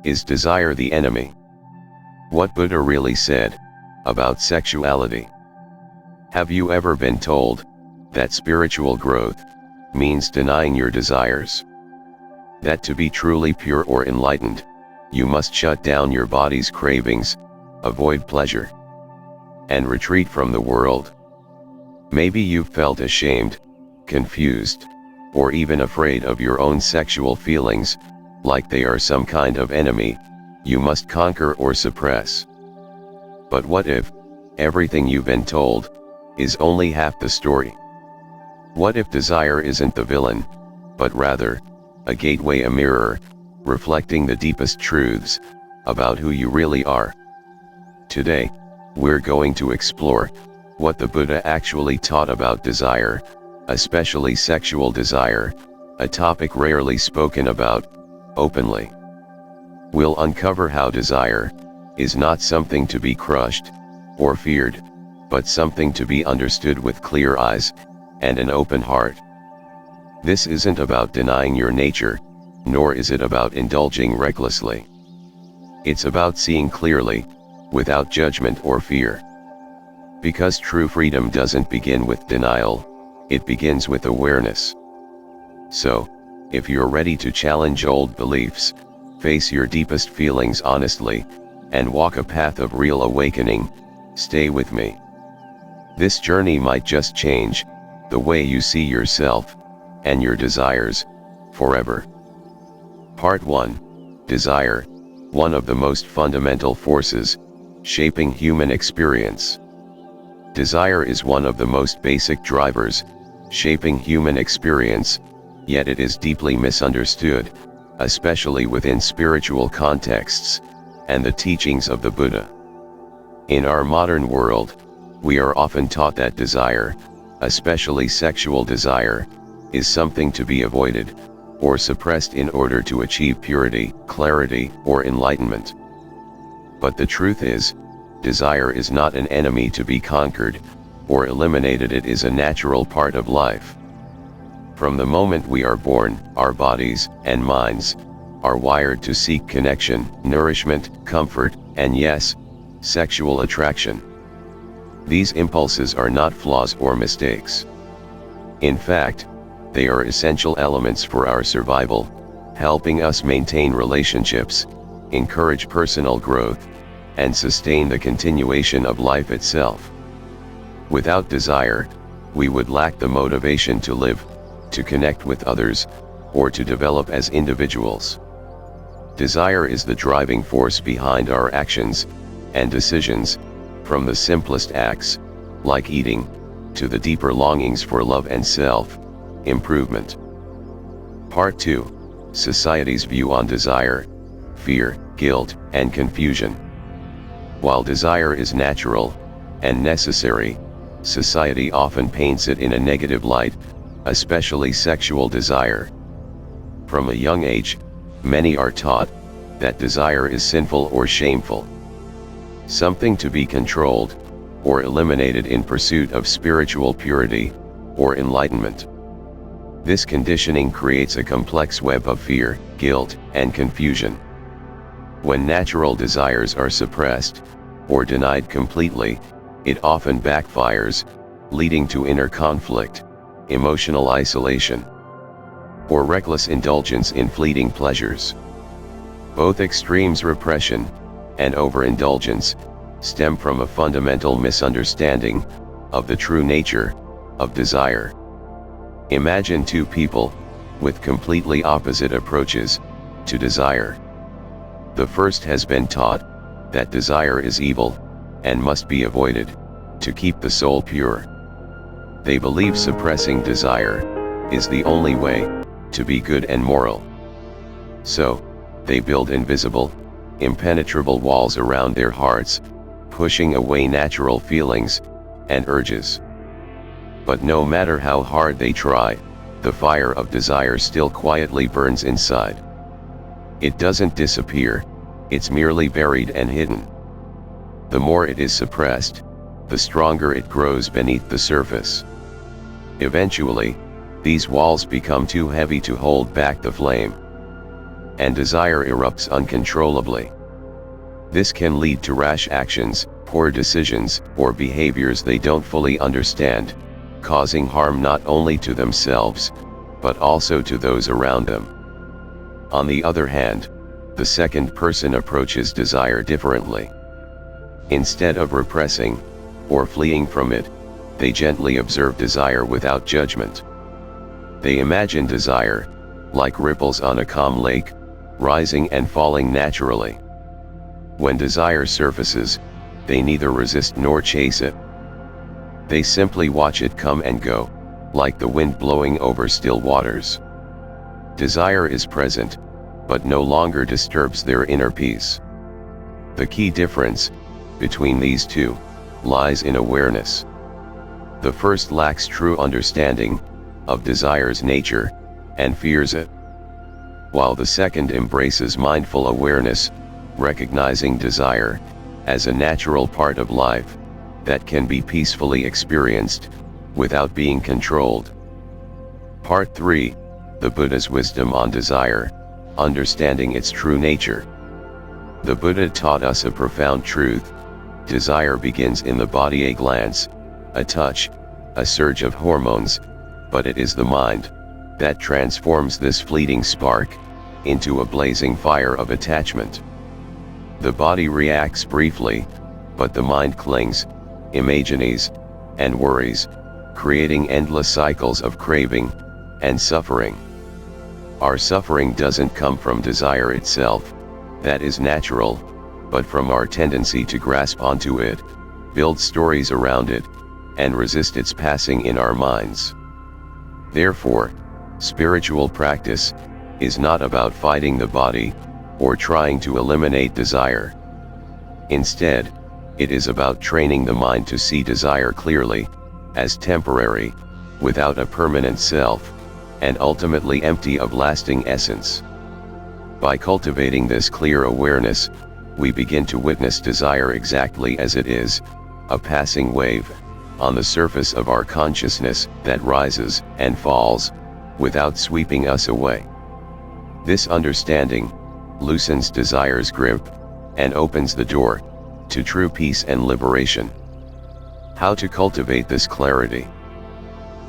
Is desire the enemy? What Buddha really said about sexuality. Have you ever been told that spiritual growth means denying your desires? That to be truly pure or enlightened, you must shut down your body's cravings, avoid pleasure, and retreat from the world. Maybe you've felt ashamed, confused, or even afraid of your own sexual feelings, like they are some kind of enemy you must conquer or suppress. But what if everything you've been told is only half the story? What if desire isn't the villain, but rather a gateway, a mirror, reflecting the deepest truths about who you really are? Today, we're going to explore what the Buddha actually taught about desire, especially sexual desire, a topic rarely spoken about openly. We'll uncover how desire is not something to be crushed or feared, but something to be understood with clear eyes and an open heart. This isn't about denying your nature, nor is it about indulging recklessly. It's about seeing clearly, without judgment or fear. Because true freedom doesn't begin with denial, it begins with awareness. So, if you're ready to challenge old beliefs, face your deepest feelings honestly, and walk a path of real awakening, stay with me. This journey might just change the way you see yourself and your desires forever. Part 1. Desire, one of the most fundamental forces shaping human experience. Desire is one of the most basic drivers shaping human experience, yet it is deeply misunderstood, especially within spiritual contexts and the teachings of the Buddha. In our modern world, we are often taught that desire, especially sexual desire, is something to be avoided or suppressed in order to achieve purity, clarity, or enlightenment. But the truth is, desire is not an enemy to be conquered or eliminated. It is a natural part of life. From the moment we are born, our bodies and minds are wired to seek connection, nourishment, comfort, and yes, sexual attraction. These impulses are not flaws or mistakes. In fact, they are essential elements for our survival, helping us maintain relationships, encourage personal growth, and sustain the continuation of life itself. Without desire, we would lack the motivation to live, to connect with others, or to develop as individuals. Desire is the driving force behind our actions and decisions, from the simplest acts, like eating, to the deeper longings for love and self-improvement. Part 2. Society's view on desire, fear, guilt, and confusion. While desire is natural and necessary, society often paints it in a negative light, especially sexual desire. From a young age, many are taught that desire is sinful or shameful, something to be controlled or eliminated in pursuit of spiritual purity or enlightenment. This conditioning creates a complex web of fear, guilt, and confusion. When natural desires are suppressed or denied completely, it often backfires, leading to inner conflict, emotional isolation, or reckless indulgence in fleeting pleasures. Both extremes, repression and overindulgence, stem from a fundamental misunderstanding of the true nature of desire. Imagine two people with completely opposite approaches to desire. The first has been taught that desire is evil and must be avoided to keep the soul pure. They believe suppressing desire is the only way to be good and moral. So, they build invisible, impenetrable walls around their hearts, pushing away natural feelings and urges. But no matter how hard they try, the fire of desire still quietly burns inside. It doesn't disappear, it's merely buried and hidden. The more it is suppressed, the stronger it grows beneath the surface. Eventually, these walls become too heavy to hold back the flame. and desire erupts uncontrollably. This can lead to rash actions, poor decisions, or behaviors they don't fully understand, causing harm not only to themselves, but also to those around them. On the other hand, the second person approaches desire differently. Instead of repressing, or fleeing from it, they gently observe desire without judgment. They imagine desire, like ripples on a calm lake, rising and falling naturally. When desire surfaces, they neither resist nor chase it. They simply watch it come and go, like the wind blowing over still waters. Desire is present, but no longer disturbs their inner peace. The key difference between these two lies in awareness. The first lacks true understanding of desire's nature and fears it, while the second embraces mindful awareness, recognizing desire as a natural part of life that can be peacefully experienced without being controlled. Part 3: The Buddha's Wisdom on Desire, Understanding its True Nature. The Buddha taught us a profound truth. Desire begins in the body, a glance, a touch, a surge of hormones, but it is the mind that transforms this fleeting spark into a blazing fire of attachment. The body reacts briefly, but the mind clings, imagines, and worries, creating endless cycles of craving and suffering. Our suffering doesn't come from desire itself, that is natural, but from our tendency to grasp onto it, build stories around it, and resist its passing in our minds. Therefore, spiritual practice is not about fighting the body or trying to eliminate desire. Instead, it is about training the mind to see desire clearly, as temporary, without a permanent self, and ultimately empty of lasting essence. By cultivating this clear awareness, we begin to witness desire exactly as it is, a passing wave on the surface of our consciousness that rises and falls, without sweeping us away. This understanding loosens desire's grip and opens the door to true peace and liberation. How to cultivate this clarity?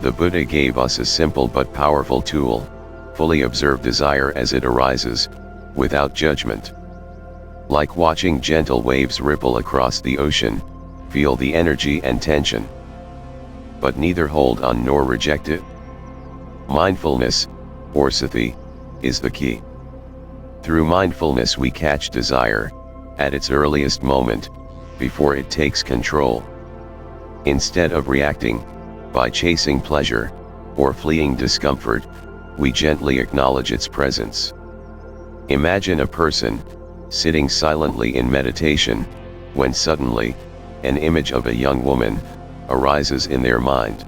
The Buddha gave us a simple but powerful tool: fully observe desire as it arises, without judgment. Like watching gentle waves ripple across the ocean, feel the energy and tension, but neither hold on nor reject it. Mindfulness, or sati, is the key. Through mindfulness we catch desire at its earliest moment, before it takes control. Instead of reacting by chasing pleasure or fleeing discomfort, we gently acknowledge its presence. Imagine a person sitting silently in meditation, when suddenly an image of a young woman arises in their mind.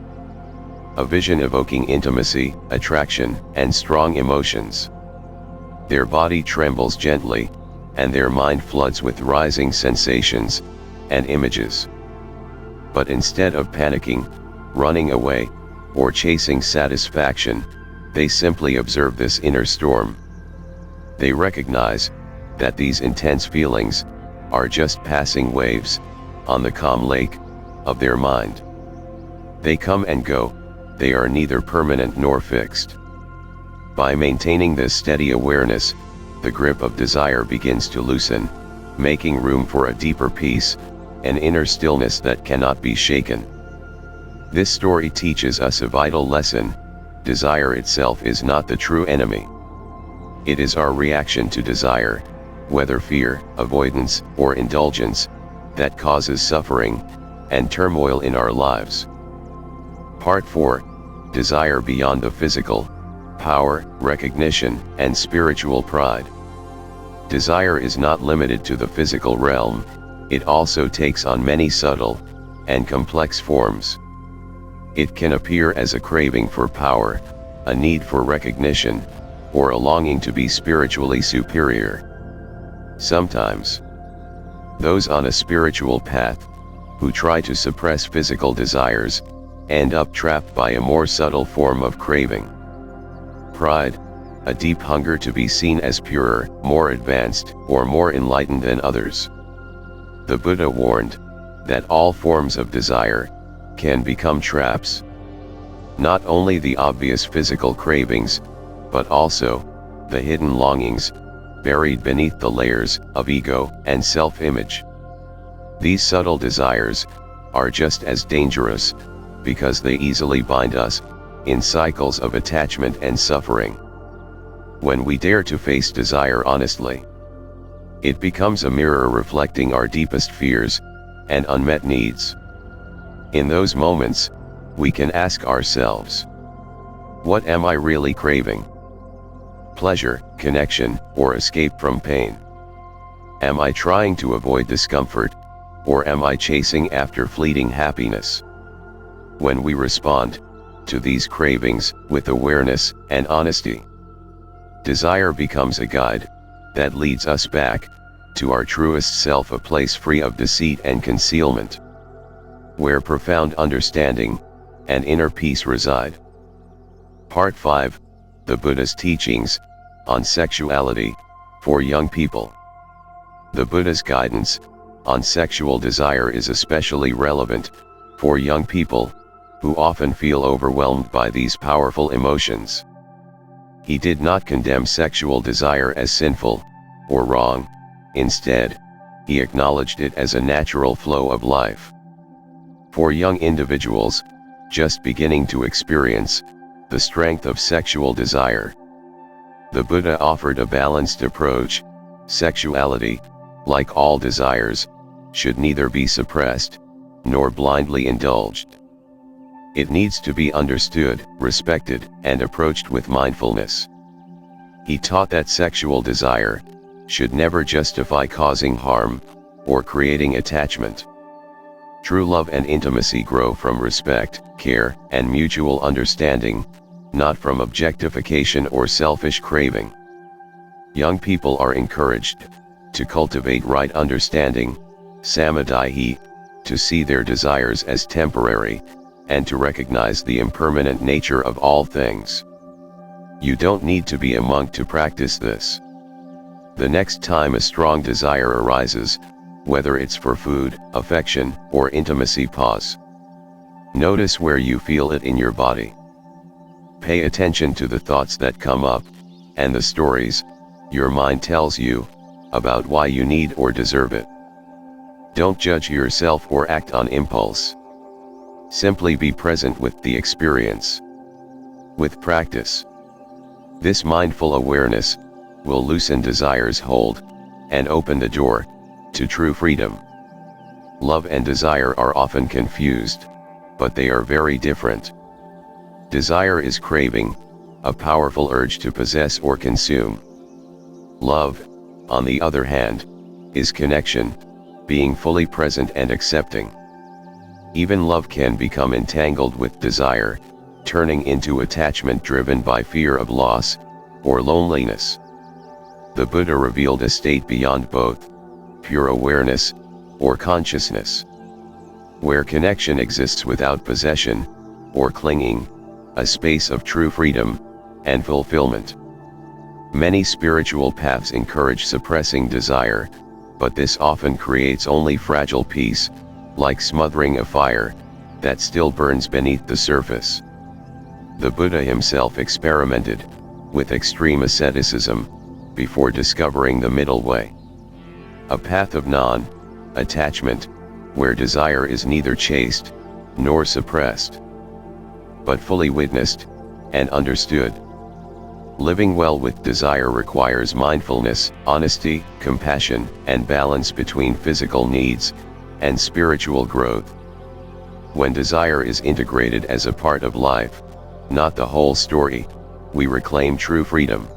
A vision evoking intimacy, attraction, and strong emotions. Their body trembles gently, and their mind floods with rising sensations and images. But instead of panicking, running away, or chasing satisfaction, they simply observe this inner storm. They recognize that these intense feelings are just passing waves on the calm lake of their mind. They come and go, they are neither permanent nor fixed. By maintaining this steady awareness, the grip of desire begins to loosen, making room for a deeper peace, an inner stillness that cannot be shaken. This story teaches us a vital lesson: desire itself is not the true enemy. It is our reaction to desire, whether fear, avoidance, or indulgence, that causes suffering and turmoil in our lives. Part 4: Desire Beyond the Physical, Power, Recognition, and Spiritual Pride. Desire is not limited to the physical realm, it also takes on many subtle and complex forms. It can appear as a craving for power, a need for recognition, or a longing to be spiritually superior. Sometimes, those on a spiritual path, who try to suppress physical desires, end up trapped by a more subtle form of craving. Pride, a deep hunger to be seen as purer, more advanced, or more enlightened than others. The Buddha warned that all forms of desire can become traps. Not only the obvious physical cravings, but also the hidden longings buried beneath the layers of ego and self-image. These subtle desires are just as dangerous because they easily bind us in cycles of attachment and suffering. When we dare to face desire honestly, it becomes a mirror reflecting our deepest fears and unmet needs. In those moments, we can ask ourselves, what am I really craving? Pleasure, connection, or escape from pain? Am I trying to avoid discomfort, or am I chasing after fleeting happiness? When we respond to these cravings with awareness and honesty, desire becomes a guide that leads us back to our truest self, a place free of deceit and concealment, where profound understanding and inner peace reside. Part 5, the Buddha's teachings on sexuality for young people. The Buddha's guidance on sexual desire is especially relevant for young people who often feel overwhelmed by these powerful emotions. He did not condemn sexual desire as sinful or wrong. Instead, he acknowledged it as a natural flow of life. For young individuals just beginning to experience the strength of sexual desire, the Buddha offered a balanced approach. Sexuality, like all desires, should neither be suppressed nor blindly indulged. It needs to be understood, respected, and approached with mindfulness. He taught that sexual desire should never justify causing harm or creating attachment. True love and intimacy grow from respect, care, and mutual understanding, not from objectification or selfish craving. Young people are encouraged to cultivate right understanding, samadhi, to see their desires as temporary, and to recognize the impermanent nature of all things. You don't need to be a monk to practice this. The next time a strong desire arises, whether it's for food, affection, or intimacy, pause. Notice where you feel it in your body. Pay attention to the thoughts that come up, and the stories your mind tells you about why you need or deserve it. Don't judge yourself or act on impulse. Simply be present with the experience. With practice, this mindful awareness will loosen desire's hold and open the door to true freedom. Love and desire are often confused, but they are very different. Desire is craving, a powerful urge to possess or consume. Love, on the other hand, is connection, being fully present and accepting. Even love can become entangled with desire, turning into attachment driven by fear of loss or loneliness. The Buddha revealed a state beyond both, pure awareness or consciousness, where connection exists without possession or clinging, a space of true freedom and fulfillment. Many spiritual paths encourage suppressing desire, but this often creates only fragile peace, like smothering a fire that still burns beneath the surface. The Buddha himself experimented with extreme asceticism before discovering the middle way, a path of non-attachment, where desire is neither chased nor suppressed, but fully witnessed and understood. Living well with desire requires mindfulness, honesty, compassion, and balance between physical needs and spiritual growth. When desire is integrated as a part of life, not the whole story, we reclaim true freedom.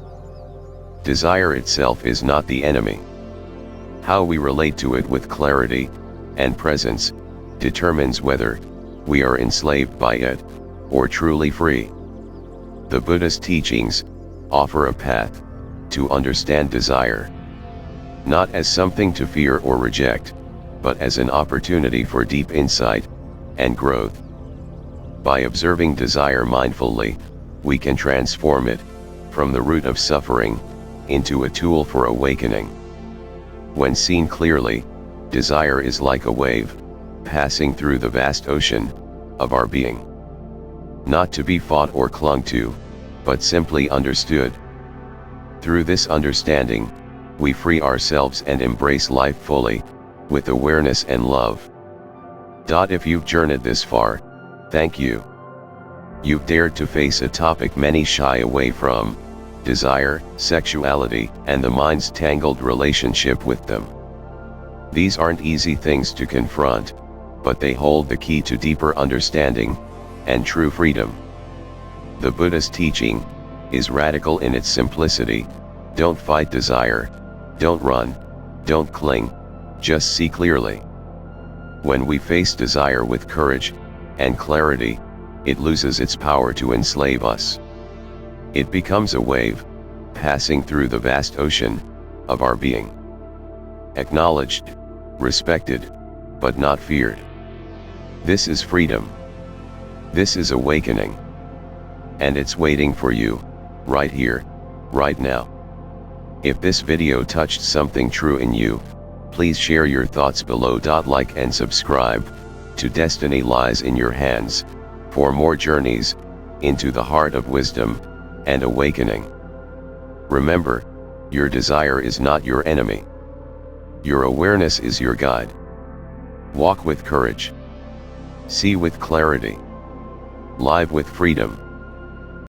Desire itself is not the enemy. How we relate to it with clarity and presence determines whether we are enslaved by it or truly free. The Buddha's teachings offer a path to understand desire, not as something to fear or reject, but as an opportunity for deep insight and growth. By observing desire mindfully, we can transform it from the root of suffering, into a tool for awakening. When seen clearly, desire is like a wave, passing through the vast ocean of our being. Not to be fought or clung to, but simply understood. Through this understanding, we free ourselves and embrace life fully, with awareness and love. If you've journeyed this far, thank you. You've dared to face a topic many shy away from: desire, sexuality, and the mind's tangled relationship with them. These aren't easy things to confront, but they hold the key to deeper understanding and true freedom. The Buddhist teaching is radical in its simplicity: don't fight desire, don't run, don't cling, just see clearly. When we face desire with courage and clarity, it loses its power to enslave us. It becomes a wave, passing through the vast ocean of our being. Acknowledged, respected, but not feared. This is freedom. This is awakening. And it's waiting for you, right here, right now. If this video touched something true in you, please share your thoughts below. Like and subscribe to Destiny Lies in Your Hands for more journeys into the heart of wisdom and awakening. Remember, your desire is not your enemy. Your awareness is your guide. Walk with courage. See with clarity. Live with freedom.